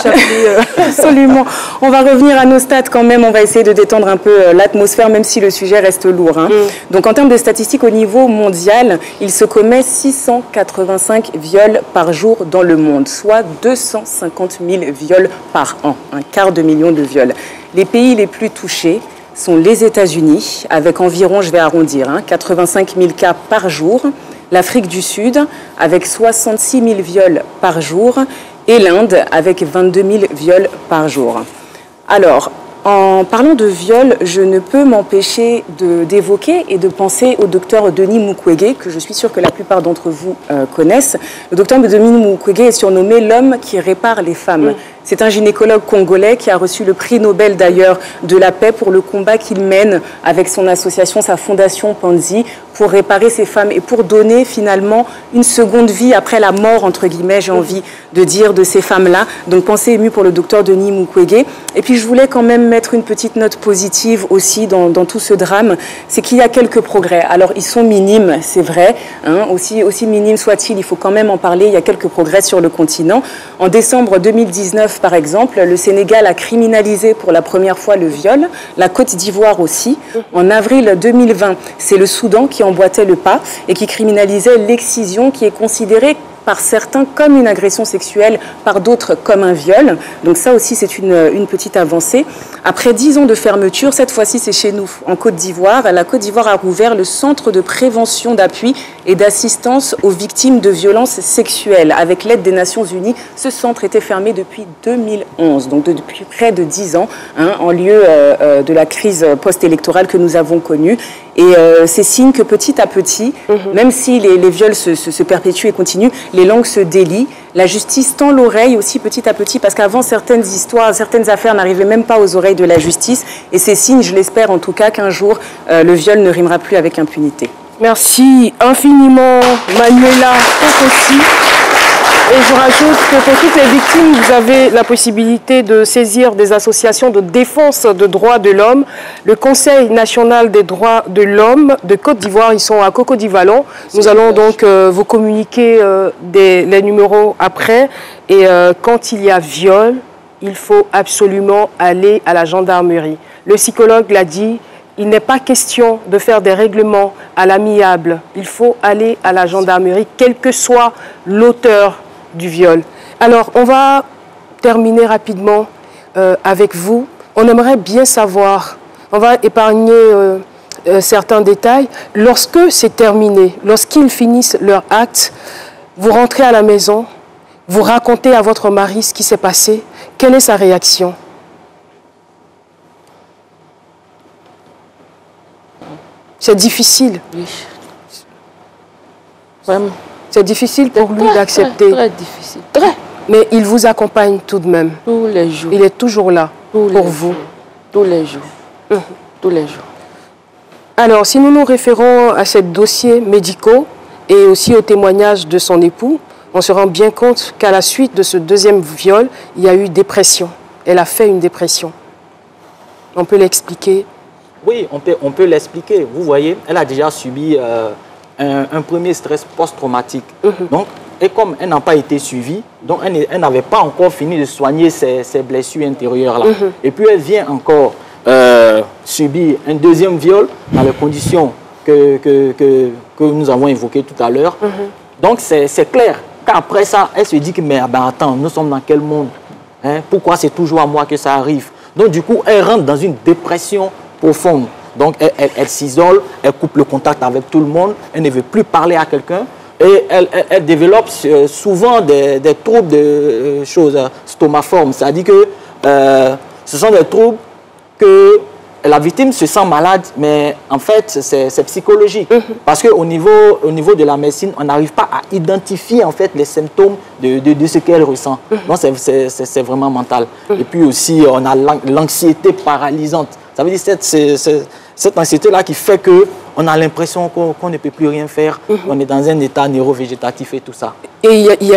absolument. On va revenir à nos stats quand même, on va essayer de détendre un peu l'atmosphère, même si le sujet reste lourd. Hein. Donc en termes de statistiques au niveau mondial, il se commet 685 viols par jour dans le monde, soit 250 000 viols par an, un quart de million de viols. Les pays les plus touchés sont les États-Unis, avec environ, je vais arrondir, 85 000 cas par jour, l'Afrique du Sud, avec 66 000 viols par jour, et l'Inde, avec 22 000 viols par jour. Alors, en parlant de viol, je ne peux m'empêcher d'évoquer et de penser au docteur Denis Mukwege, que je suis sûre que la plupart d'entre vous connaissent. Le docteur Denis Mukwege est surnommé l'homme qui répare les femmes. C'est un gynécologue congolais qui a reçu le prix Nobel d'ailleurs de la paix pour le combat qu'il mène avec son association, sa fondation Panzi, pour réparer ces femmes et pour donner finalement une seconde vie après la mort, entre guillemets, j'ai envie de dire, de ces femmes-là. Donc pensée émue pour le docteur Denis Mukwege. Et puis je voulais quand même mettre une petite note positive aussi dans tout ce drame, c'est qu'il y a quelques progrès. Alors ils sont minimes, c'est vrai, hein, aussi minimes soit-il, il faut quand même en parler, il y a quelques progrès sur le continent. En décembre 2019, par exemple, le Sénégal a criminalisé pour la première fois le viol, la Côte d'Ivoire aussi. En avril 2020, c'est le Soudan qui emboîtait le pas et qui criminalisait l'excision qui est considérée par certains comme une agression sexuelle, par d'autres comme un viol. Donc ça aussi, c'est une petite avancée. Après 10 ans de fermeture, cette fois-ci, c'est chez nous, en Côte d'Ivoire. La Côte d'Ivoire a rouvert le centre de prévention, d'appui et d'assistance aux victimes de violences sexuelles. Avec l'aide des Nations Unies, ce centre était fermé depuis 2011, donc depuis près de 10 ans, hein, en lieu de la crise post-électorale que nous avons connue. Et c'est signe que petit à petit, même si les viols se perpétuent et continuent, les langues se délient. La justice tend l'oreille aussi petit à petit, parce qu'avant, certaines histoires, certaines affaires n'arrivaient même pas aux oreilles de la justice. Et c'est signe, je l'espère en tout cas, qu'un jour, le viol ne rimera plus avec impunité. Merci infiniment, Manuela Kokossi. Et je rajoute que pour toutes les victimes, vous avez la possibilité de saisir des associations de défense des droits de l'homme. Le Conseil national des droits de l'homme de Côte d'Ivoire, ils sont à Cocody-Vallon. Nous allons donc vous communiquer les numéros après. Et quand il y a viol, il faut absolument aller à la gendarmerie. Le psychologue l'a dit, il n'est pas question de faire des règlements à l'amiable. Il faut aller à la gendarmerie, quel que soit l'auteur du viol. Alors, on va terminer rapidement avec vous. On aimerait bien savoir, on va épargner certains détails. Lorsque c'est terminé, lorsqu'ils finissent leur acte, vous rentrez à la maison, vous racontez à votre mari ce qui s'est passé. Quelle est sa réaction? C'est difficile. Oui. Vraiment. C'est difficile pour lui d'accepter. Très difficile. Très. Mais il vous accompagne tout de même. Tous les jours. Il est toujours là pour vous. Tous les jours. Tous les jours. Alors, si nous nous référons à ces dossiers médicaux et aussi au témoignage de son époux, on se rend bien compte qu'à la suite de ce deuxième viol, il y a eu dépression. Elle a fait une dépression. On peut l'expliquer? Oui, on peut l'expliquer. Vous voyez, elle a déjà subi un premier stress post-traumatique. Donc, et comme elle n'a pas été suivie, donc elle n'avait pas encore fini de soigner ses blessures intérieures-là. Et puis elle vient encore subir un deuxième viol dans les conditions que nous avons évoquées tout à l'heure. Donc c'est clair qu'après ça, elle se dit que mais ben, attends, nous sommes dans quel monde, hein? Pourquoi c'est toujours à moi que ça arrive? Donc du coup, elle rentre dans une dépression profonde. Donc, elle s'isole, elle coupe le contact avec tout le monde, elle ne veut plus parler à quelqu'un et elle développe souvent des troubles de choses stomaformes. C'est-à-dire que ce sont des troubles que la victime se sent malade, mais en fait, c'est psychologique. Parce qu'au niveau de la médecine, on n'arrive pas à identifier en fait les symptômes de ce qu'elle ressent. Donc, c'est vraiment mental. Et puis aussi, on a l'anxiété paralysante. Ça veut dire cette anxiété-là qui fait on a l'impression qu'on ne peut plus rien faire. On est dans un état neurovégétatif et tout ça. Et il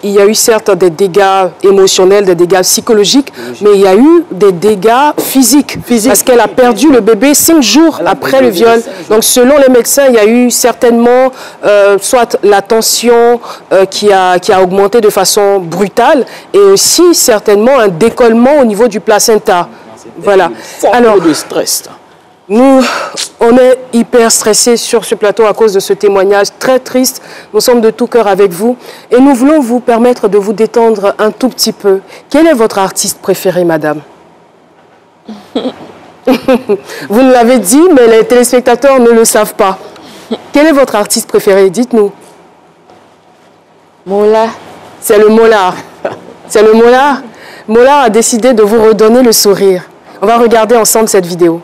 y a eu certes des dégâts émotionnels, des dégâts psychologiques, mais il y a eu des dégâts physiques. Parce qu'elle a perdu le bébé 5 jours après le viol. Donc selon les médecins, il y a eu certainement soit la tension qui a augmenté de façon brutale et aussi certainement un décollement au niveau du placenta. Voilà. Alors, de stress. Nous, on est hyper stressés sur ce plateau à cause de ce témoignage très triste. Nous sommes de tout cœur avec vous et nous voulons vous permettre de vous détendre un tout petit peu. Quel est votre artiste préféré, madame? Vous nous l'avez dit, mais les téléspectateurs ne le savent pas. Quel est votre artiste préféré? Dites-nous. Mola. C'est le Molard. C'est le Molard. Molard a décidé de vous redonner le sourire. On va regarder ensemble cette vidéo.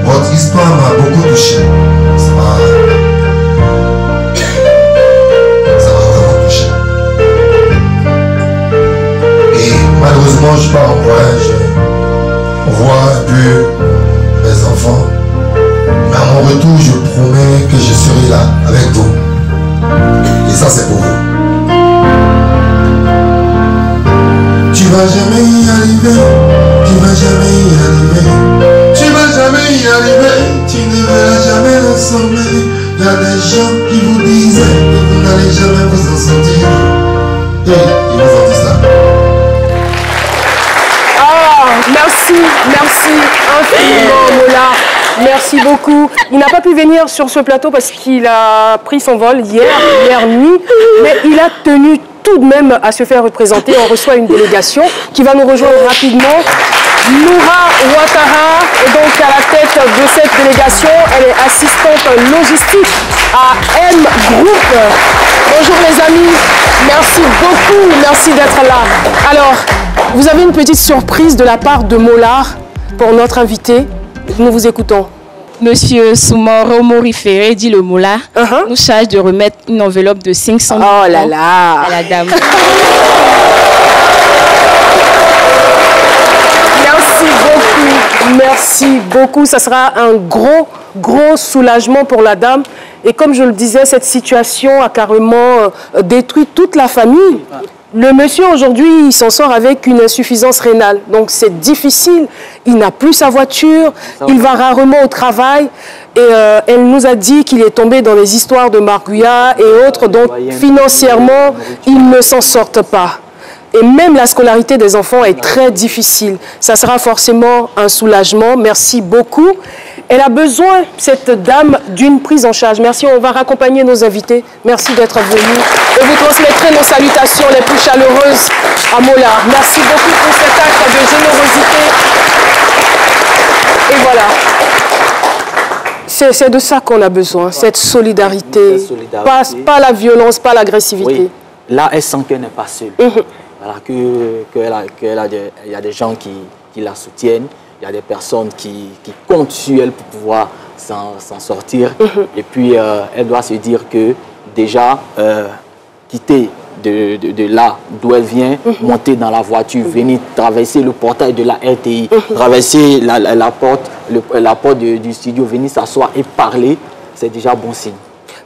Votre histoire m'a beaucoup touché. Ça m'a vraiment touché. Et malheureusement, je pars en voyage. On voit un peu mes enfants. Mais à mon retour, je promets que je serai là avec vous. Et ça, c'est pour vous. Tu vas jamais y arriver. Tu vas jamais y arriver. Tu vas jamais y arriver. Tu ne verras jamais le sommet. Il y a des gens qui vous disaient que vous n'allez jamais vous en sortir. Et ils vous ont dit ça. Merci infiniment, Mola. Merci beaucoup. Il n'a pas pu venir sur ce plateau parce qu'il a pris son vol hier nuit, mais il a tenu tout de même à se faire représenter. On reçoit une délégation qui va nous rejoindre rapidement. Noura Ouattara est donc à la tête de cette délégation. Elle est assistante logistique à M Group. Bonjour les amis, merci beaucoup, merci d'être là. Alors, vous avez une petite surprise de la part de Molard pour notre invité. Nous vous écoutons. Monsieur Soumoro Morifere, dit le Moula, nous charge de remettre une enveloppe de 500 000 à la dame. Merci beaucoup. Ça sera un gros soulagement pour la dame. Et comme je le disais, cette situation a carrément détruit toute la famille. Le monsieur, aujourd'hui, il s'en sort avec une insuffisance rénale. Donc, c'est difficile. Il n'a plus sa voiture. Il va rarement au travail. Et elle nous a dit qu'il est tombé dans les histoires de Marguya et autres. Donc, financièrement, il ne s'en sort pas. Et même la scolarité des enfants est très difficile. Ça sera forcément un soulagement. Merci beaucoup. Elle a besoin, cette dame, d'une prise en charge. Merci, on va raccompagner nos invités. Merci d'être venus. Et vous transmettrez nos salutations les plus chaleureuses à Mola. Merci beaucoup pour cet acte de générosité. Et voilà. C'est de ça qu'on a besoin, cette solidarité. Pas la violence, pas l'agressivité. Oui. Là, elle sent qu'elle n'est pas seule. Voilà, il y a des gens qui la soutiennent. Il y a des personnes qui comptent sur elle pour pouvoir s'en sortir. Et puis, elle doit se dire que déjà, quitter de là d'où elle vient, monter dans la voiture, venir traverser le portail de la RTI, traverser la porte du studio, venir s'asseoir et parler, c'est déjà bon signe.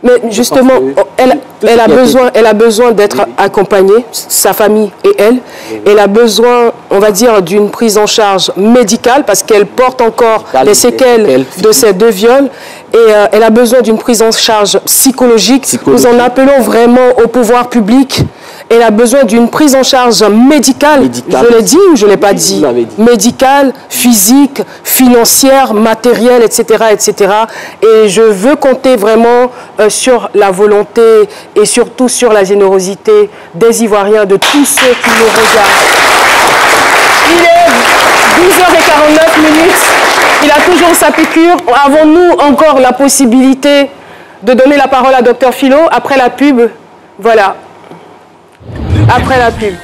Mais justement, elle a besoin d'être accompagnée, sa famille et elle. Elle a besoin, on va dire, d'une prise en charge médicale parce qu'elle porte encore les séquelles de ces 2 viols. Et elle a besoin d'une prise en charge psychologique. Nous en appelons vraiment au pouvoir public. Elle a besoin d'une prise en charge médicale. Je l'ai dit ou je ne l'ai pas dit? Médicale, physique, financière, matérielle, etc., etc. Et je veux compter vraiment sur la volonté et surtout sur la générosité des Ivoiriens, de tous ceux qui nous regardent. Il est 12h49. Il a toujours sa piqûre. Avons-nous encore la possibilité de donner la parole à Dr Philo après la pub? Voilà. Après la pub.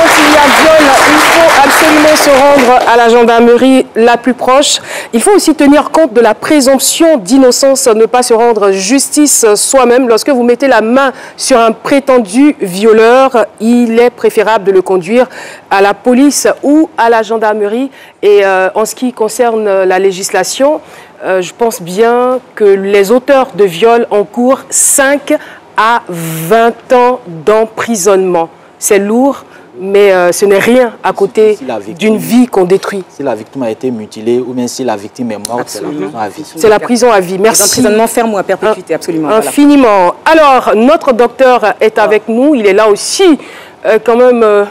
quand il y a viol, il faut absolument se rendre à la gendarmerie la plus proche. Il faut aussi tenir compte de la présomption d'innocence, ne pas se rendre justice soi-même. Lorsque vous mettez la main sur un prétendu violeur, il est préférable de le conduire à la police ou à la gendarmerie. Et en ce qui concerne la législation, je pense bien que les auteurs de viol encourent 5 à 20 ans d'emprisonnement. C'est lourd, mais ce n'est rien à côté d'une vie qu'on détruit. Si la victime a été mutilée ou bien si la victime est morte, c'est la prison à vie. C'est la prison à vie, merci. L'emprisonnement ferme ou à perpétuité, absolument. Infiniment. Alors, notre docteur est avec nous, il est là aussi quand même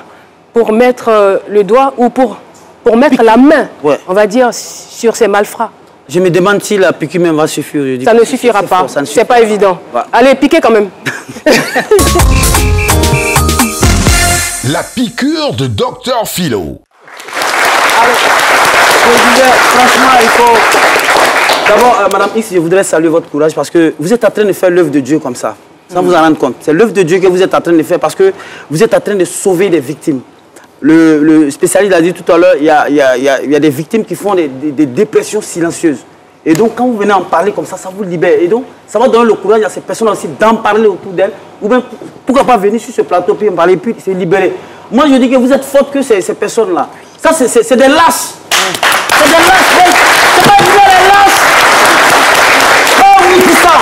pour mettre le doigt ou pour mettre la main, on va dire, sur ces malfrats. Je me demande si la piqûre même va suffire. Ça ne suffira pas, c'est pas évident. Ouais. Allez, piquez quand même. La piqûre de Dr Philo. Alors, je disais, franchement, il faut... D'abord, Madame X, je voudrais saluer votre courage parce que vous êtes en train de faire l'œuvre de Dieu comme ça, sans vous en rendre compte. C'est l'œuvre de Dieu que vous êtes en train de faire parce que vous êtes en train de sauver des victimes. Le spécialiste a dit tout à l'heure, il y a des victimes qui font des dépressions silencieuses. Et donc, quand vous venez en parler comme ça, ça vous libère. Et donc, ça va donner le courage à ces personnes aussi d'en parler autour d'elles. Ou bien, pourquoi pas venir sur ce plateau, puis en parler, puis se libérer. Moi, je dis que vous êtes fortes que ces personnes-là. Ça, c'est des lâches. C'est des lâches. C'est pas évident, les lâches. Oh oui, c'est ça.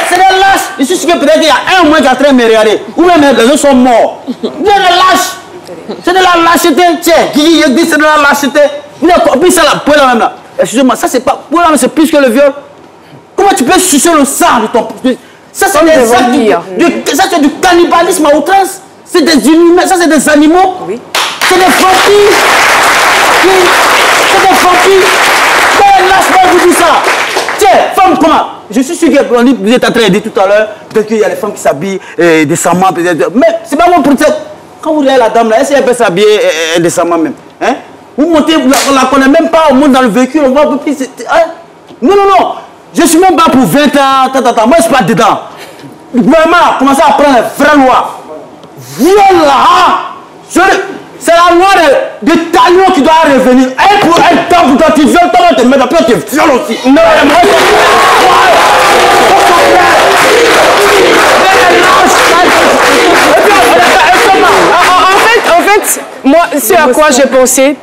C'est des lâches. Je suis sûr que peut-être qu'il y a un mois qui est en train de me regarder. Ou même les autres sont morts. Vous êtes des lâches. C'est de la lâcheté, tiens, qui dit c'est de la lâcheté. Puis ça là, pour là même là. Excusez-moi, ça c'est pas, pour là c'est plus que le viol. Comment tu peux sucer le sang de ton... Ça c'est des actes, ça c'est du cannibalisme à outrance. C'est des inhumains, ça c'est des animaux. Oui. C'est des vampires. C'est des vampires. Quel lâche vous dit ça? Tiens, femme comment? Je suis sûr que vous êtes en train de dire tout à l'heure, peut-être qu'il y a les femmes qui s'habillent décemment, peut-être. Mais c'est pas bon pour ça. Quand vous voyez la dame là, est-ce qu'elle peut s'habiller décemment même, hein? Vous montez, on ne la connaît même pas, on monte dans le véhicule, on voit un peu plus. Hein? Non, non, non. Je suis même pas pour 20 ans, moi je suis pas dedans. Le gouvernement a commencé à prendre les vraies lois. Viol là, c'est la loi de talion qui doit revenir. Un pour un temps pour toi, tu violes, toi tu te mets après, tu violes aussi. Non, moi En fait, moi, c'est à quoi j'ai pensé.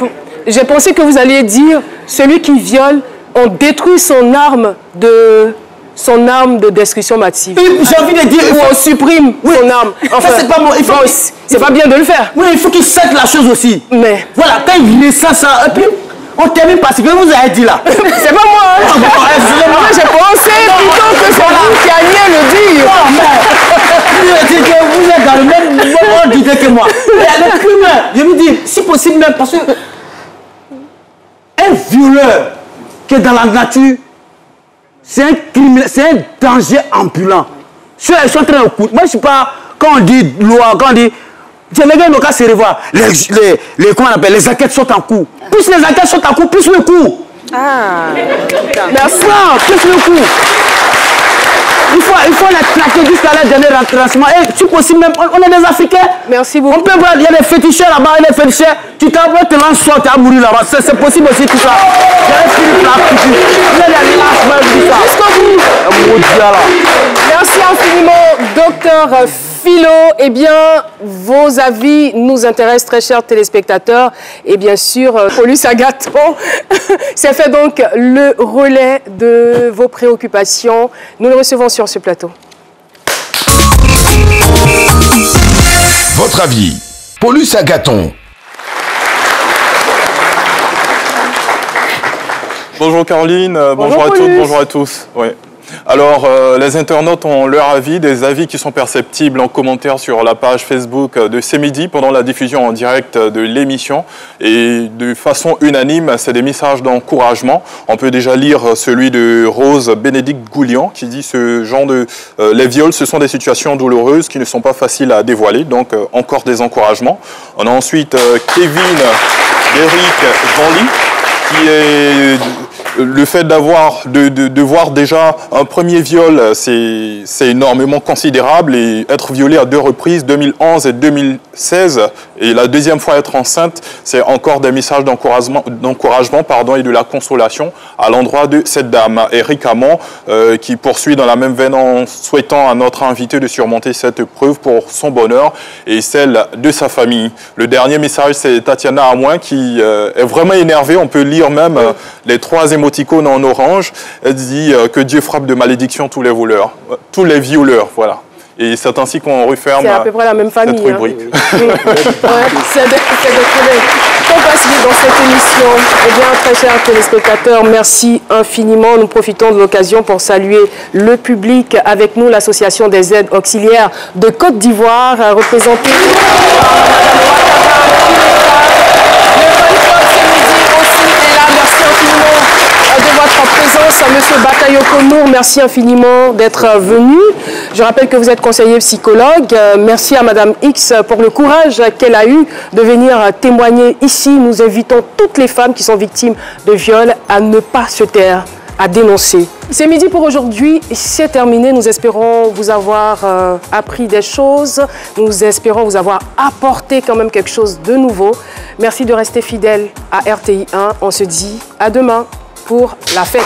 J'ai pensé que vous alliez dire, celui qui viole, on détruit son arme de destruction massive. J'ai envie de dire, ou on supprime son arme. Enfin, c'est pas moi. C'est pas bien de le faire. Oui, il faut qu'il sente la chose aussi. Mais voilà, quand il ressent ça, et puis on termine par ce que vous avez dit là. C'est pas moi. Hein. Moi, j'ai pensé plutôt que c'est vous qui alliez le dire. Non, mais vous êtes dans le même ordre d'idée que moi. Le criminel, je me dis, si possible même, parce que un violeur qui est dans la nature, c'est un criminel, c'est un danger ambulant. Je suis en train de couper. Moi, je ne suis pas, quand on dit loi, quand on dit. Les gars n'ont qu'à se revoir. Comment on appelle, les enquêtes sont en cours. Plus les enquêtes sont en cours, plus le cours. Ah, merci. Plus le cours. Il faut les traquer jusqu'à leur dernier retranchement. Et si possible, même, on est des Africains. Merci beaucoup. On peut voir, il y a des féticheurs là-bas, il y a des féticheurs. Tu t'envoies, tu lances soit tu as mouru là-bas. C'est possible aussi tout ça. Jusqu'au bout. Merci infiniment, docteur Philo. Eh bien, vos avis nous intéressent, très chers téléspectateurs. Et bien sûr, Paulus Agathon, c'est fait donc le relais de vos préoccupations. Nous le recevons sur ce plateau. Votre avis, Paulus Agathon. Bonjour Caroline, bonjour à toutes, bonjour à tous. Ouais. Alors, les internautes ont leur avis, des avis qui sont perceptibles en commentaire sur la page Facebook de C'est Midi pendant la diffusion en direct de l'émission. Et de façon unanime, c'est des messages d'encouragement. On peut déjà lire celui de Rose Bénédicte Goulian qui dit ce genre de... les viols, ce sont des situations douloureuses qui ne sont pas faciles à dévoiler. Donc, encore des encouragements. On a ensuite Kevin Eric Vanly le fait de voir déjà un premier viol, c'est énormément considérable, et être violée à 2 reprises, 2011 et 2016, et la deuxième fois être enceinte, c'est encore des messages d'encouragement et de la consolation à l'endroit de cette dame. Eric Hamon, qui poursuit dans la même veine en souhaitant à notre invité de surmonter cette épreuve pour son bonheur et celle de sa famille. Le dernier message, c'est Tatiana Amoin qui est vraiment énervée. On peut lire même les 3 émoticônes en orange. Elle dit que Dieu frappe de malédiction tous les voleurs, tous les violeurs, voilà. Et c'est ainsi qu'on referme à peu près la même famille, cette rubrique. Hein. On passe vite dans cette émission. Eh bien, très chers téléspectateurs, merci infiniment. Nous profitons de l'occasion pour saluer le public. Avec nous, l'Association des aides auxiliaires de Côte d'Ivoire, représentée par Merci infiniment de votre présence. Monsieur Batayo Konour, merci infiniment d'être venu. Je rappelle que vous êtes conseiller psychologue. Merci à Madame X pour le courage qu'elle a eu de venir témoigner ici. Nous invitons toutes les femmes qui sont victimes de viol à ne pas se taire, à dénoncer. C'est midi pour aujourd'hui, c'est terminé. Nous espérons vous avoir appris des choses. Nous espérons vous avoir apporté quand même quelque chose de nouveau. Merci de rester fidèle à RTI 1. On se dit à demain pour la fête.